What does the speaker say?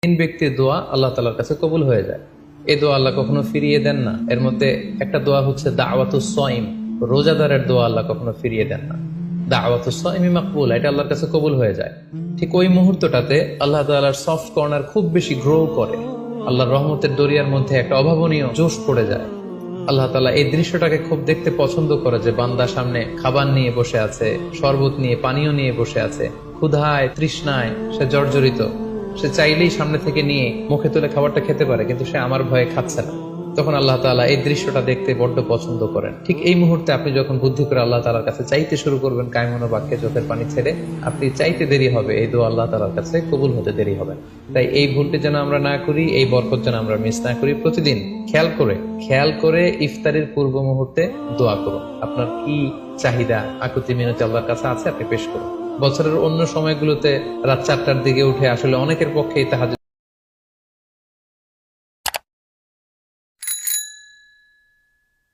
তিন ব্যক্তির দোয়া আল্লাহ তাআলার কাছে কবুল হয়ে যায়। এই দোয়া আল্লাহ কখনো ফিরিয়ে দেন না। এর মধ্যে একটা দোয়া হচ্ছে দাওয়াতুস সাইম, রোজাদারের দোয়া আল্লাহ কখনো ফিরিয়ে দেন না। দাওয়াতুস সাইমি মাকবুল, এটা আল্লাহর কাছে কবুল হয়ে যায়। ঠিক ওই মুহূর্তটাতে আল্লাহ তাআলার সফট কর্নার খুব বেশি গ্রো করে, আল্লাহর রহমতের দরিয়ার মধ্যে একটা অভাবনীয় জোশ পড়ে যায়। আল্লাহ তাআলা এই দৃশ্যটাকে খুব দেখতে পছন্দ করে যে বান্দা সামনে খাবার নিয়ে বসে আছে, শরবত নিয়ে, পানীয় নিয়ে বসে আছে, ক্ষুধায় তৃষ্ণায় সে জর্জরিত, সে চাইলেই সামনে থেকে নিয়ে মুখে তুলে খাবারটা খেতে পারে, কিন্তু সে আমার ভয়ে খাচ্ছে না। তখন আল্লাহ তাআলা এই দৃশ্যটা দেখতে বড্ড পছন্দ করেন। ঠিক এই মুহূর্তে আপনি যখন বুদ্ধি করে আল্লাহ তাআলার কাছে চাইতে শুরু করবেন, কায়মনো বাক্যে চোখের পানি ছেড়ে, আপনি চাইতে দেরি হবে, এই দোয়া আল্লাহ তাআলার কাছে কবুল হতে দেরি হবে না। তাই এই ভুলটি যেন আমরা না করি, এই বরকত যেন আমরা মিস না করি। প্রতিদিন খেয়াল করে ইফতারের পূর্ব মুহূর্তে দোয়া করুন। আপনার কি চাহিদা, আকুতি মিনতি আল্লাহর কাছে আছে, আপনি পেশ করুন। বছরের অন্য সময়গুলোতে রাত 4টার দিকে উঠে আসলে অনেকের পক্ষেই তাহাজ্জুদ